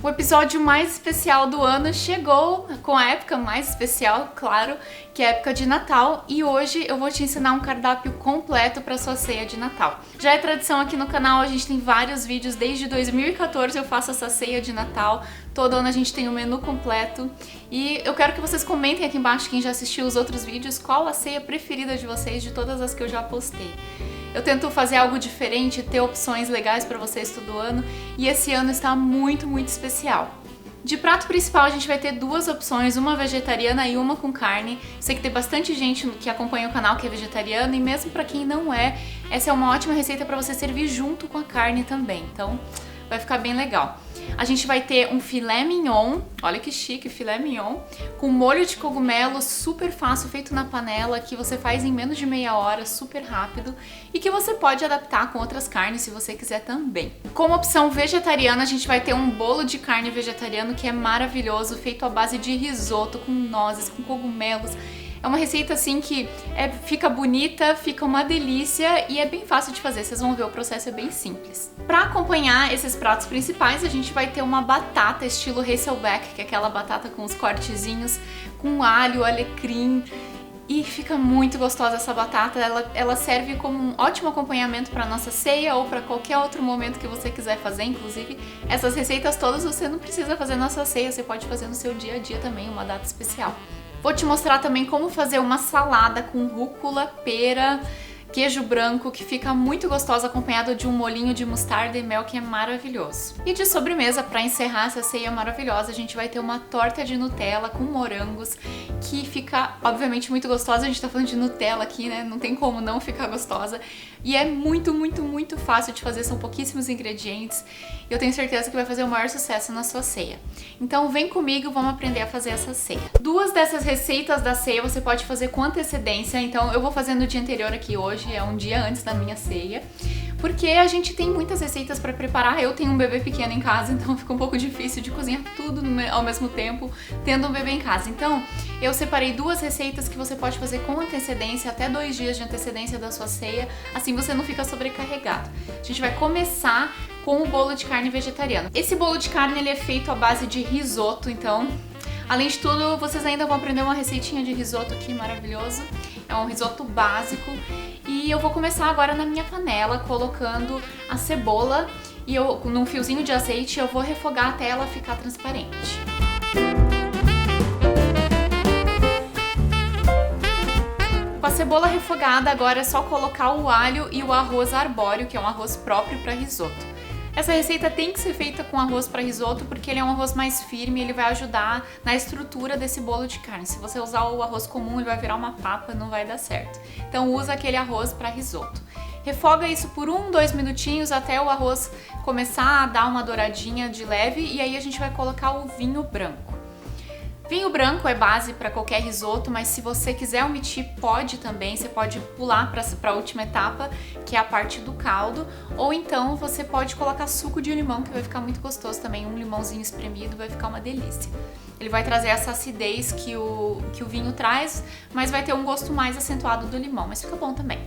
O episódio mais especial do ano chegou com a época mais especial, claro, que é a época de Natal, e hoje eu vou te ensinar um cardápio completo para sua ceia de Natal. Já é tradição aqui no canal, a gente tem vários vídeos, desde 2014 eu faço essa ceia de Natal, todo ano a gente tem um menu completo, e eu quero que vocês comentem aqui embaixo, quem já assistiu os outros vídeos, qual a ceia preferida de vocês de todas as que eu já postei. Eu tento fazer algo diferente, ter opções legais para vocês todo ano, e esse ano está muito especial. De prato principal a gente vai ter duas opções, uma vegetariana e uma com carne. Sei que tem bastante gente que acompanha o canal que é vegetariana, e mesmo para quem não é, essa é uma ótima receita para você servir junto com a carne também, então vai ficar bem legal. A gente vai ter um filé mignon, olha que chique, filé mignon, com molho de cogumelo super fácil, feito na panela, que você faz em menos de meia hora, super rápido, e que você pode adaptar com outras carnes se você quiser também. Como opção vegetariana, a gente vai ter um bolo de carne vegetariano que é maravilhoso, feito à base de risoto, com nozes, com cogumelos. É uma receita assim que fica bonita, fica uma delícia e é bem fácil de fazer, vocês vão ver, o processo é bem simples. Para acompanhar esses pratos principais, a gente vai ter uma batata estilo Hasselback, que é aquela batata com os cortezinhos, com alho, alecrim, e fica muito gostosa essa batata. Ela serve como um ótimo acompanhamento para nossa ceia ou para qualquer outro momento que você quiser fazer. Inclusive, essas receitas todas você não precisa fazer na sua ceia, você pode fazer no seu dia a dia também, uma data especial. Vou te mostrar também como fazer uma salada com rúcula, pera, queijo branco, que fica muito gostosa, acompanhado de um molhinho de mostarda e mel, que é maravilhoso. E de sobremesa, para encerrar essa ceia maravilhosa, a gente vai ter uma torta de Nutella com morangos, que fica, obviamente, muito gostosa. A gente tá falando de Nutella aqui, né? Não tem como não ficar gostosa. E é muito fácil de fazer, são pouquíssimos ingredientes. E eu tenho certeza que vai fazer o maior sucesso na sua ceia. Então vem comigo, vamos aprender a fazer essa ceia. Duas dessas receitas da ceia você pode fazer com antecedência, então eu vou fazer no dia anterior aqui hoje, é um dia antes da minha ceia, porque a gente tem muitas receitas para preparar. Eu tenho um bebê pequeno em casa, então fica um pouco difícil de cozinhar tudo ao mesmo tempo, tendo um bebê em casa. Então, eu separei duas receitas que você pode fazer com antecedência, até 2 dias de antecedência da sua ceia, assim você não fica sobrecarregado. A gente vai começar com o bolo de carne vegetariano. Esse bolo de carne ele é feito à base de risoto, então, além de tudo, vocês ainda vão aprender uma receitinha de risoto aqui maravilhoso. É um risoto básico. E eu vou começar agora na minha panela, colocando a cebola e num fiozinho de azeite, eu vou refogar até ela ficar transparente. Com a cebola refogada, agora é só colocar o alho e o arroz arbóreo, que é um arroz próprio para risoto. Essa receita tem que ser feita com arroz para risoto, porque ele é um arroz mais firme, ele vai ajudar na estrutura desse bolo de carne. Se você usar o arroz comum, ele vai virar uma papa, não vai dar certo. Então usa aquele arroz para risoto. Refoga isso por 1-2 minutinhos até o arroz começar a dar uma douradinha de leve, e aí a gente vai colocar o vinho branco. Vinho branco é base para qualquer risoto, mas se você quiser omitir, pode também. Você pode pular para a última etapa, que é a parte do caldo, ou então você pode colocar suco de limão, que vai ficar muito gostoso também. Um limãozinho espremido vai ficar uma delícia. Ele vai trazer essa acidez que o vinho traz, mas vai ter um gosto mais acentuado do limão, mas fica bom também.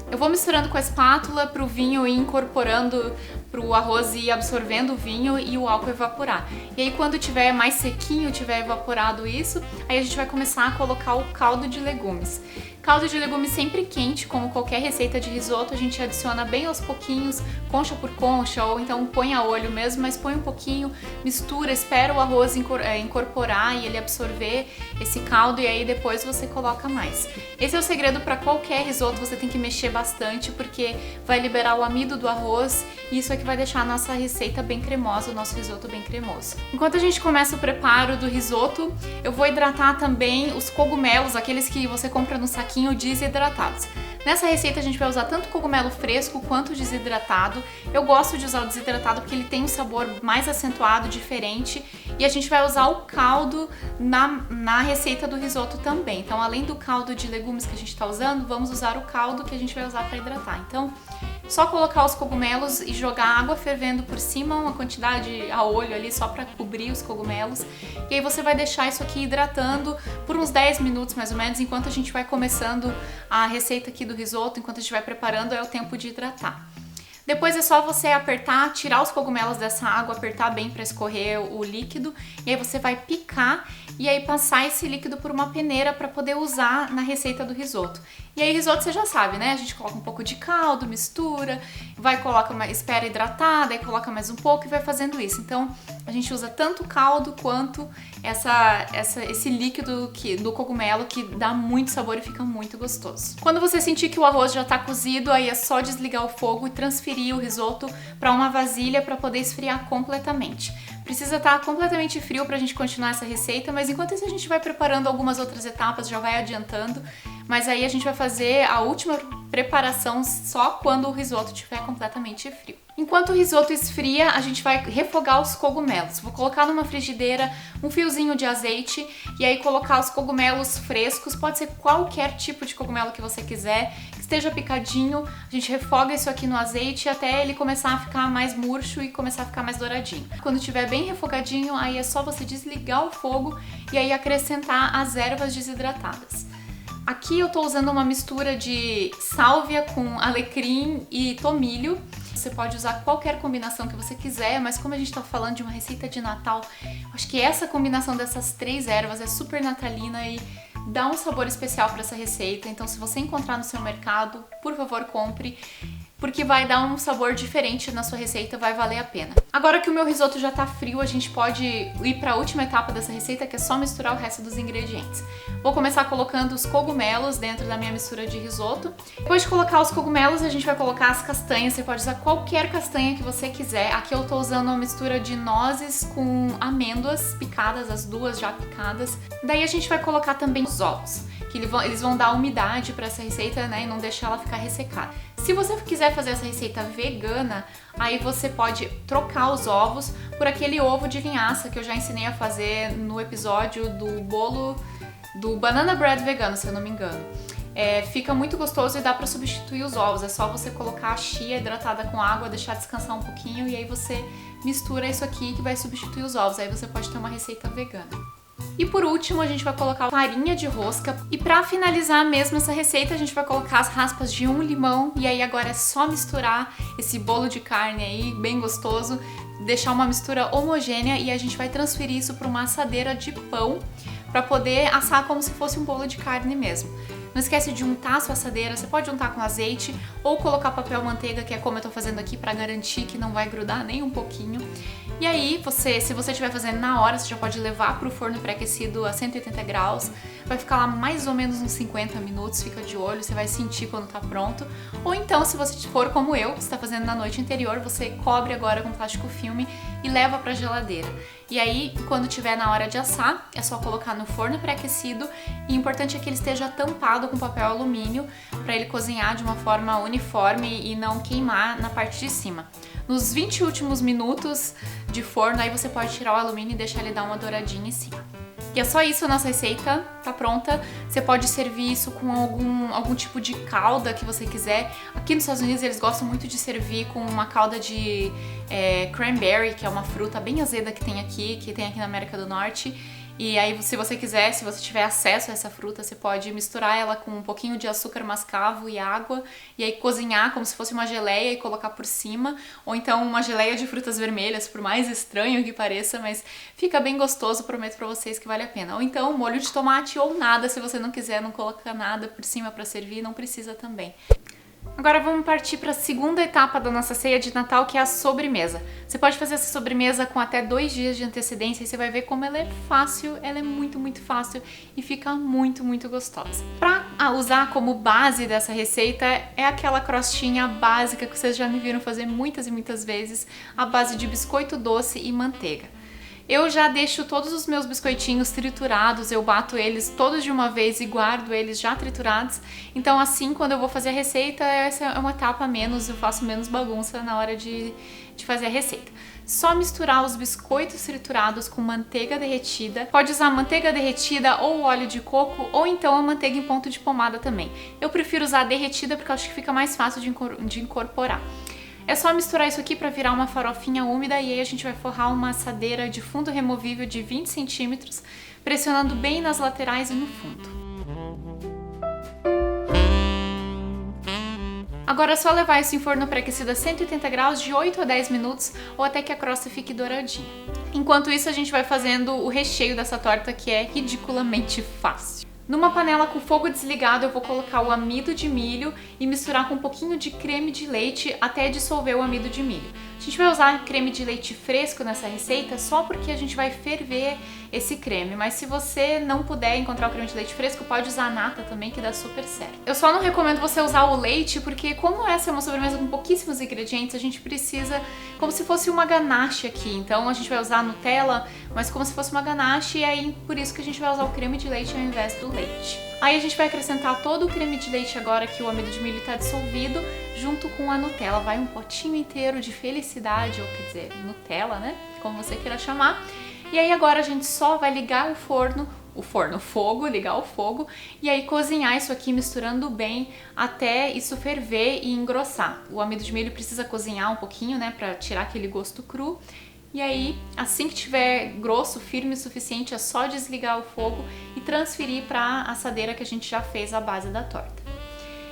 Eu vou misturando com a espátula para o vinho ir incorporando, para o arroz ir absorvendo o vinho e o álcool evaporar. E aí quando tiver mais sequinho, tiver evaporado isso, aí a gente vai começar a colocar o caldo de legumes. Caldo de legumes sempre quente, como qualquer receita de risoto, a gente adiciona bem aos pouquinhos, concha por concha, ou então põe a olho mesmo, mas põe um pouquinho, mistura, espera o arroz incorporar e ele absorver esse caldo, e aí depois você coloca mais. Esse é o segredo para qualquer risoto, você tem que mexer bastante, porque vai liberar o amido do arroz, e isso é que vai deixar a nossa receita bem cremosa, o nosso risoto bem cremoso. Enquanto a gente começa o preparo do risoto, eu vou hidratar também os cogumelos, aqueles que você compra no saquinho desidratados. Nessa receita a gente vai usar tanto cogumelo fresco quanto desidratado. Eu gosto de usar o desidratado porque ele tem um sabor mais acentuado, diferente, e a gente vai usar o caldo na receita do risoto também. Então, além do caldo de legumes que a gente está usando, vamos usar o caldo que a gente vai usar para hidratar. Então, só colocar os cogumelos e jogar água fervendo por cima, uma quantidade a olho ali só para cobrir os cogumelos. E aí você vai deixar isso aqui hidratando por uns 10 minutos mais ou menos, enquanto a gente vai começando a receita aqui do risoto, enquanto a gente vai preparando, é o tempo de hidratar. Depois é só você apertar, tirar os cogumelos dessa água, apertar bem para escorrer o líquido, e aí você vai picar e aí passar esse líquido por uma peneira para poder usar na receita do risoto. E aí risoto você já sabe, né? A gente coloca um pouco de caldo, mistura, espera hidratar, daí coloca mais um pouco e vai fazendo isso. Então a gente usa tanto o caldo quanto esse líquido do cogumelo, que dá muito sabor e fica muito gostoso. Quando você sentir que o arroz já tá cozido, aí é só desligar o fogo e transferir o risoto para uma vasilha para poder esfriar completamente. Precisa estar completamente frio pra gente continuar essa receita, mas enquanto isso a gente vai preparando algumas outras etapas, já vai adiantando. Mas aí a gente vai fazer a última preparação só quando o risoto estiver completamente frio. Enquanto o risoto esfria, a gente vai refogar os cogumelos. Vou colocar numa frigideira um fiozinho de azeite e aí colocar os cogumelos frescos. Pode ser qualquer tipo de cogumelo que você quiser, que esteja picadinho. A gente refoga isso aqui no azeite até ele começar a ficar mais murcho e começar a ficar mais douradinho. Quando estiver bem refogadinho, aí é só você desligar o fogo e aí acrescentar as ervas desidratadas. Aqui eu tô usando uma mistura de sálvia com alecrim e tomilho. Você pode usar qualquer combinação que você quiser, mas como a gente tá falando de uma receita de Natal, acho que essa combinação dessas 3 ervas é super natalina e dá um sabor especial para essa receita. Então se você encontrar no seu mercado, por favor, compre, porque vai dar um sabor diferente na sua receita, vai valer a pena. Agora que o meu risoto já tá frio, a gente pode ir para a última etapa dessa receita, que é só misturar o resto dos ingredientes. Vou começar colocando os cogumelos dentro da minha mistura de risoto. Depois de colocar os cogumelos, a gente vai colocar as castanhas. Você pode usar qualquer castanha que você quiser. Aqui eu tô usando uma mistura de nozes com amêndoas picadas, as duas já picadas. Daí a gente vai colocar também os ovos, que eles vão dar umidade para essa receita, né, e não deixar ela ficar ressecada. Se você quiser fazer essa receita vegana, aí você pode trocar os ovos por aquele ovo de linhaça que eu já ensinei a fazer no episódio do bolo do banana bread vegano, se eu não me engano. Fica muito gostoso e dá pra substituir os ovos. É só você colocar a chia hidratada com água, deixar descansar um pouquinho e aí você mistura isso aqui que vai substituir os ovos. Aí você pode ter uma receita vegana. E por último, a gente vai colocar farinha de rosca. E pra finalizar mesmo essa receita, a gente vai colocar as raspas de um limão. E aí agora é só misturar esse bolo de carne aí, bem gostoso. Deixar uma mistura homogênea e a gente vai transferir isso para uma assadeira de pão para poder assar como se fosse um bolo de carne mesmo. Não esquece de untar a sua assadeira, você pode untar com azeite ou colocar papel manteiga, que é como eu tô fazendo aqui, para garantir que não vai grudar nem um pouquinho. E aí, se você estiver fazendo na hora, você já pode levar para o forno pré-aquecido a 180 graus. Vai ficar lá mais ou menos uns 50 minutos, fica de olho, você vai sentir quando tá pronto. Ou então, se você for como eu, que está fazendo na noite anterior, você cobre agora com plástico filme e leva para a geladeira. E aí, quando tiver na hora de assar, é só colocar no forno pré-aquecido. E o importante é que ele esteja tampado com papel alumínio para ele cozinhar de uma forma uniforme e não queimar na parte de cima. Nos 20 últimos minutos de forno, aí você pode tirar o alumínio e deixar ele dar uma douradinha em cima. E é só isso, a nossa receita tá pronta. Você pode servir isso com algum tipo de calda que você quiser. Aqui nos Estados Unidos eles gostam muito de servir com uma calda de cranberry, que é uma fruta bem azeda que tem aqui na América do Norte. E aí, se você quiser, se você tiver acesso a essa fruta, você pode misturar ela com um pouquinho de açúcar mascavo e água e aí cozinhar como se fosse uma geleia e colocar por cima. Ou então uma geleia de frutas vermelhas, por mais estranho que pareça, mas fica bem gostoso, prometo pra vocês que vale a pena. Ou então molho de tomate ou nada, se você não quiser, não colocar nada por cima pra servir, não precisa também. Agora vamos partir para a segunda etapa da nossa ceia de Natal, que é a sobremesa. Você pode fazer essa sobremesa com até 2 dias de antecedência e você vai ver como ela é fácil, ela é muito, muito fácil e fica muito, muito gostosa. Para usar como base dessa receita é aquela crostinha básica que vocês já me viram fazer muitas e muitas vezes, a base de biscoito doce e manteiga. Eu já deixo todos os meus biscoitinhos triturados, eu bato eles todos de uma vez e guardo eles já triturados. Então assim, quando eu vou fazer a receita, essa é uma etapa a menos, eu faço menos bagunça na hora de fazer a receita. Só misturar os biscoitos triturados com manteiga derretida. Pode usar manteiga derretida ou óleo de coco, ou então a manteiga em ponto de pomada também. Eu prefiro usar a derretida porque eu acho que fica mais fácil de incorporar. É só misturar isso aqui para virar uma farofinha úmida e aí a gente vai forrar uma assadeira de fundo removível de 20 centímetros, pressionando bem nas laterais e no fundo. Agora é só levar isso em forno pré-aquecido a 180 graus de 8 a 10 minutos ou até que a crosta fique douradinha. Enquanto isso, a gente vai fazendo o recheio dessa torta, que é ridiculamente fácil. Numa panela com fogo desligado, eu vou colocar o amido de milho e misturar com um pouquinho de creme de leite até dissolver o amido de milho. A gente vai usar creme de leite fresco nessa receita só porque a gente vai ferver esse creme, mas se você não puder encontrar o creme de leite fresco, pode usar a nata também, que dá super certo. Eu só não recomendo você usar o leite porque, como essa é uma sobremesa com pouquíssimos ingredientes, a gente precisa como se fosse uma ganache aqui. Então a gente vai usar a Nutella, mas como se fosse uma ganache, e aí por isso que a gente vai usar o creme de leite ao invés do leite. Aí a gente vai acrescentar todo o creme de leite agora que o amido de milho está dissolvido, junto com a Nutella. Vai um potinho inteiro de felicidade, ou quer dizer, Nutella, né? Como você queira chamar. E aí agora a gente só vai ligar o fogo, ligar o fogo, e aí cozinhar isso aqui misturando bem até isso ferver e engrossar. O amido de milho precisa cozinhar um pouquinho, né, pra tirar aquele gosto cru. E aí, assim que tiver grosso, firme o suficiente, é só desligar o fogo e transferir para a assadeira que a gente já fez a base da torta.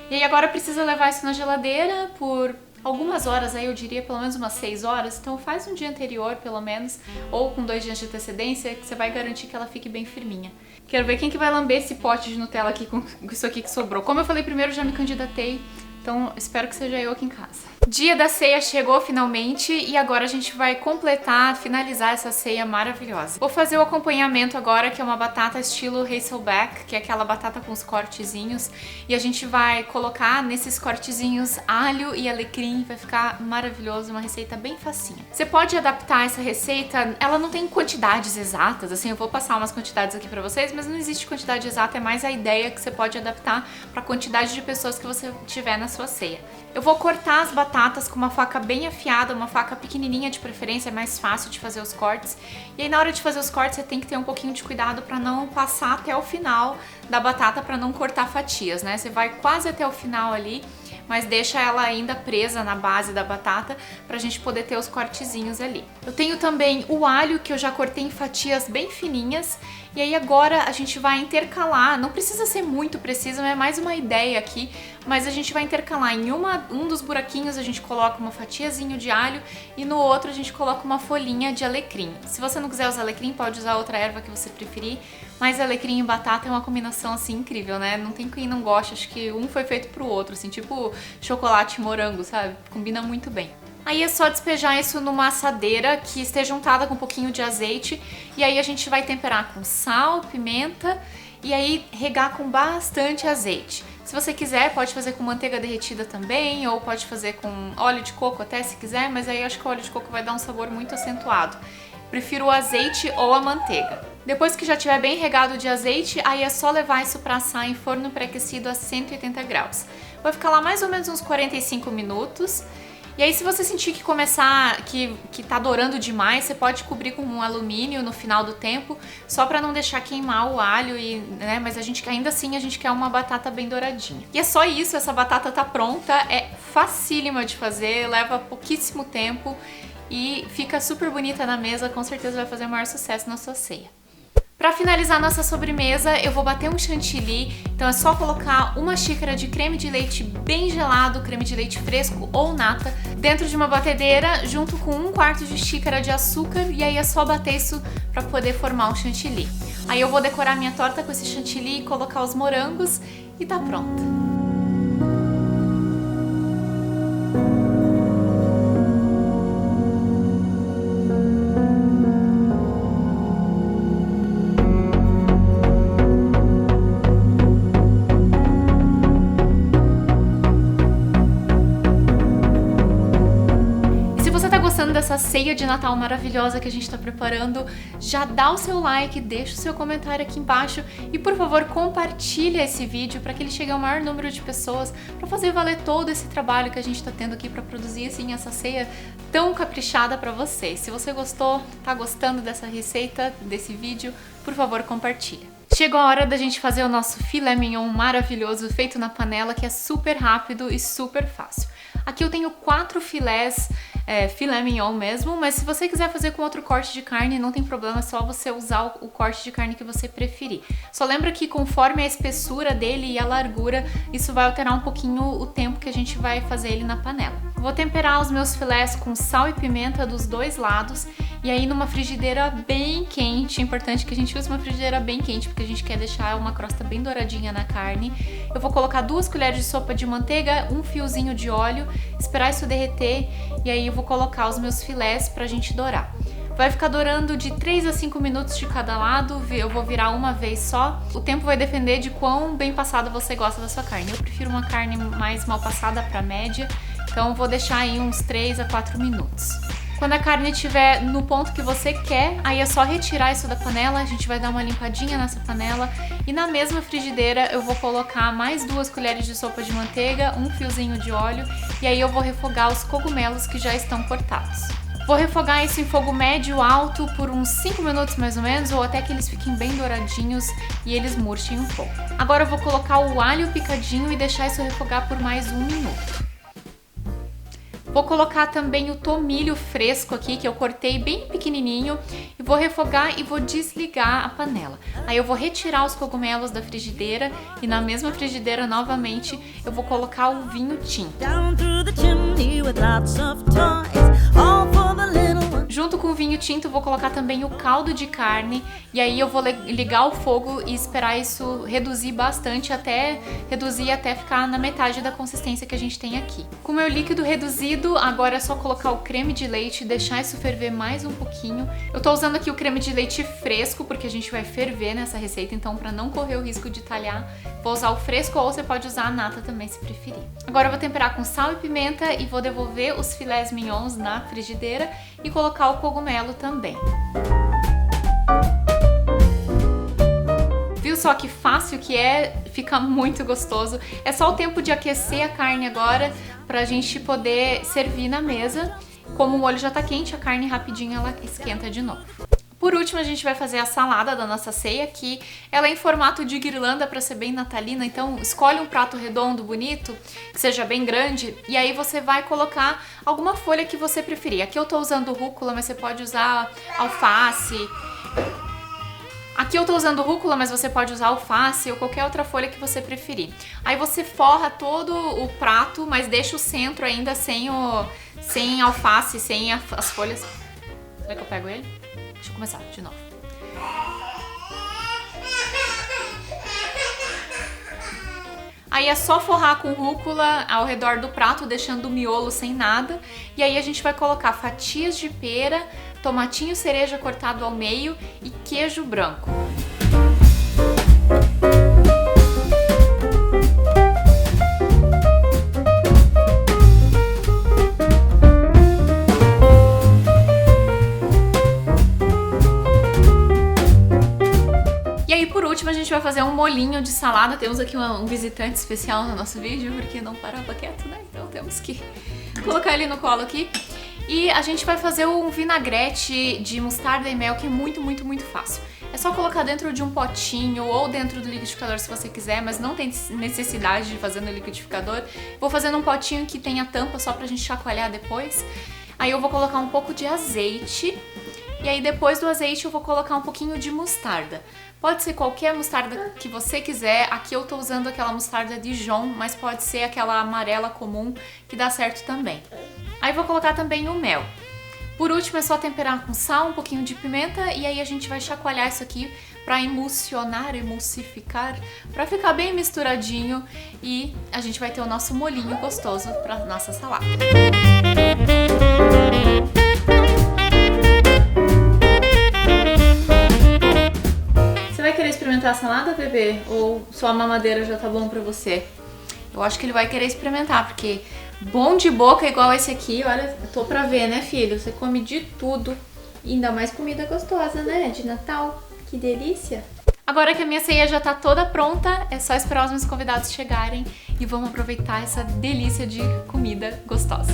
E aí agora precisa levar isso na geladeira por algumas horas, aí eu diria pelo menos umas 6 horas, então faz um dia anterior pelo menos, ou com 2 dias de antecedência, que você vai garantir que ela fique bem firminha. Quero ver quem que vai lamber esse pote de Nutella aqui com isso aqui que sobrou. Como eu falei primeiro, já me candidatei, então espero que seja eu aqui em casa. Dia da ceia chegou finalmente e agora a gente vai completar, finalizar essa ceia maravilhosa. Vou fazer o acompanhamento agora, que é uma batata estilo Hasselback, que é aquela batata com os cortezinhos, e a gente vai colocar nesses cortezinhos alho e alecrim, vai ficar maravilhoso, uma receita bem facinha. Você pode adaptar essa receita, ela não tem quantidades exatas, assim, eu vou passar umas quantidades aqui pra vocês, mas não existe quantidade exata, é mais a ideia que você pode adaptar pra quantidade de pessoas que você tiver na sua ceia. Eu vou cortar as batatas com uma faca bem afiada, uma faca pequenininha de preferência, é mais fácil de fazer os cortes. E aí na hora de fazer os cortes você tem que ter um pouquinho de cuidado para não passar até o final da batata, para não cortar fatias, né? Você vai quase até o final ali, mas deixa ela ainda presa na base da batata pra gente poder ter os cortezinhos ali. Eu tenho também o alho, que eu já cortei em fatias bem fininhas, e aí agora a gente vai intercalar, não precisa ser muito preciso, é mais uma ideia aqui, mas a gente vai intercalar em um dos buraquinhos a gente coloca uma fatiazinha de alho e no outro a gente coloca uma folhinha de alecrim. Se você não quiser usar alecrim, pode usar outra erva que você preferir, mas alecrim e batata é uma combinação assim incrível, né? Não tem quem não goste, acho que um foi feito pro outro, assim, tipo chocolate e morango, sabe? Combina muito bem. Aí é só despejar isso numa assadeira que esteja untada com um pouquinho de azeite, e aí a gente vai temperar com sal, pimenta e aí regar com bastante azeite. Se você quiser, pode fazer com manteiga derretida também, ou pode fazer com óleo de coco até se quiser, mas aí eu acho que o óleo de coco vai dar um sabor muito acentuado. Prefiro o azeite ou a manteiga. Depois que já estiver bem regado de azeite, aí é só levar isso para assar em forno pré-aquecido a 180 graus. Vai ficar lá mais ou menos uns 45 minutos. E aí, se você sentir que que tá dourando demais, você pode cobrir com um alumínio no final do tempo, só pra não deixar queimar o alho, né? Mas ainda assim a gente quer uma batata bem douradinha. E é só isso, essa batata tá pronta, é facílima de fazer, leva pouquíssimo tempo e fica super bonita na mesa, com certeza vai fazer o maior sucesso na sua ceia. Para finalizar nossa sobremesa, eu vou bater um chantilly, então é só colocar uma xícara de creme de leite bem gelado, creme de leite fresco ou nata, dentro de uma batedeira, junto com 1/4 de xícara de açúcar, e aí é só bater isso para poder formar um chantilly. Aí eu vou decorar minha torta com esse chantilly, colocar os morangos e tá pronta. Dessa ceia de Natal maravilhosa que a gente tá preparando, já dá o seu like, deixa o seu comentário aqui embaixo e por favor compartilha esse vídeo para que ele chegue ao maior número de pessoas, para fazer valer todo esse trabalho que a gente tá tendo aqui para produzir assim essa ceia tão caprichada para vocês. Se você gostou, tá gostando dessa receita, desse vídeo, por favor compartilha. Chegou a hora da gente fazer o nosso filé mignon maravilhoso feito na panela, que é super rápido e super fácil. Aqui eu tenho 4 filés filé mignon mesmo, mas se você quiser fazer com outro corte de carne, não tem problema, é só você usar o corte de carne que você preferir. Só lembra que conforme a espessura dele e a largura, isso vai alterar um pouquinho o tempo que a gente vai fazer ele na panela. Vou temperar os meus filés com sal e pimenta dos dois lados e aí numa frigideira bem quente. É importante que a gente use uma frigideira bem quente porque a gente quer deixar uma crosta bem douradinha na carne. Eu vou colocar 2 colheres de sopa de manteiga, um fiozinho de óleo, esperar isso derreter e aí eu vou colocar os meus filés pra gente dourar. Vai ficar dourando de 3 a 5 minutos de cada lado, eu vou virar uma vez só. O tempo vai depender de quão bem passada você gosta da sua carne. Eu prefiro uma carne mais mal passada pra média, então vou deixar aí uns 3 a 4 minutos. Quando a carne estiver no ponto que você quer, aí é só retirar isso da panela, a gente vai dar uma limpadinha nessa panela e na mesma frigideira eu vou colocar mais 2 colheres de sopa de manteiga, um fiozinho de óleo e aí eu vou refogar os cogumelos que já estão cortados. Vou refogar isso em fogo médio alto por uns 5 minutos mais ou menos, ou até que eles fiquem bem douradinhos e eles murchem um pouco. Agora eu vou colocar o alho picadinho e deixar isso refogar por mais 1 minuto. Vou colocar também o tomilho fresco aqui, que eu cortei bem pequenininho, e vou refogar e vou desligar a panela. Aí eu vou retirar os cogumelos da frigideira e na mesma frigideira novamente eu vou colocar o vinho tinto. Junto com o vinho tinto, vou colocar também o caldo de carne e aí eu vou ligar o fogo e esperar isso reduzir bastante até ficar na metade da consistência que a gente tem aqui. Com o meu líquido reduzido, agora é só colocar o creme de leite e deixar isso ferver mais um pouquinho. Eu tô usando aqui o creme de leite fresco porque a gente vai ferver nessa receita, então para não correr o risco de talhar, vou usar o fresco ou você pode usar a nata também se preferir. Agora eu vou temperar com sal e pimenta e vou devolver os filés mignons na frigideira e colocar o cogumelo também. Viu só que fácil que é? Fica muito gostoso. É só o tempo de aquecer a carne agora pra gente poder servir na mesa. Como o molho já tá quente, a carne rapidinho ela esquenta de novo. Por último, a gente vai fazer a salada da nossa ceia, que ela é em formato de guirlanda para ser bem natalina, então escolhe um prato redondo, bonito, que seja bem grande, e aí você vai colocar alguma folha que você preferir. Aqui eu tô usando rúcula, mas você pode usar alface. Aqui eu tô usando rúcula, mas você pode usar alface ou qualquer outra folha que você preferir. Aí você forra todo o prato, mas deixa o centro ainda sem alface, sem as folhas. Será que eu pego ele? Deixa eu começar de novo. Aí é só forrar com rúcula ao redor do prato, deixando o miolo sem nada. E aí a gente vai colocar fatias de pera, tomatinho cereja cortado ao meio e queijo branco. Por último, a gente vai fazer um molhinho de salada. Temos aqui um visitante especial no nosso vídeo, porque não parava quieto, né? Então temos que colocar ele no colo aqui. E a gente vai fazer um vinagrete de mostarda e mel, que é muito, muito, muito fácil. É só colocar dentro de um potinho ou dentro do liquidificador se você quiser, mas não tem necessidade de fazer no liquidificador. Vou fazer num potinho que tenha tampa só pra gente chacoalhar depois. Aí eu vou colocar um pouco de azeite. E aí depois do azeite eu vou colocar um pouquinho de mostarda. Pode ser qualquer mostarda que você quiser. Aqui eu tô usando aquela mostarda Dijon, mas pode ser aquela amarela comum que dá certo também. Aí vou colocar também o mel. Por último é só temperar com sal, um pouquinho de pimenta e aí a gente vai chacoalhar isso aqui para emulsificar, para ficar bem misturadinho e a gente vai ter o nosso molhinho gostoso para nossa salada. Vai querer experimentar a salada, bebê? Ou só a mamadeira já tá bom pra você? Eu acho que ele vai querer experimentar, porque bom de boca igual esse aqui, olha, eu tô pra ver, né, filho? Você come de tudo, e ainda mais comida gostosa, né, de Natal. Que delícia! Agora que a minha ceia já tá toda pronta, é só esperar os meus convidados chegarem e vamos aproveitar essa delícia de comida gostosa.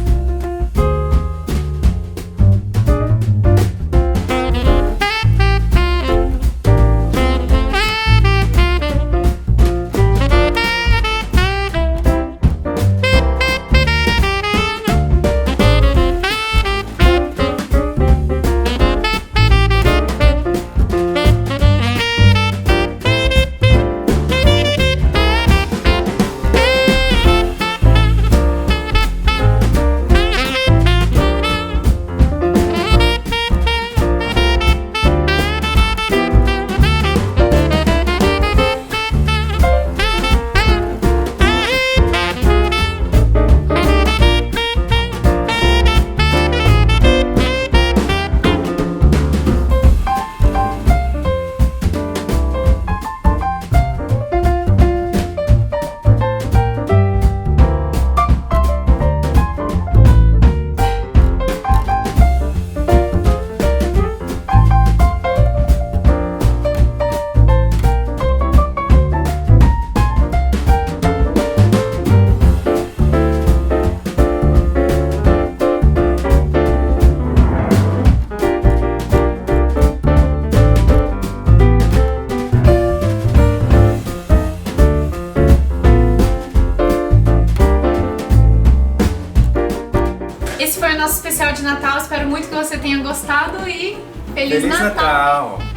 tenha gostado e Feliz Feliz Natal! Natal!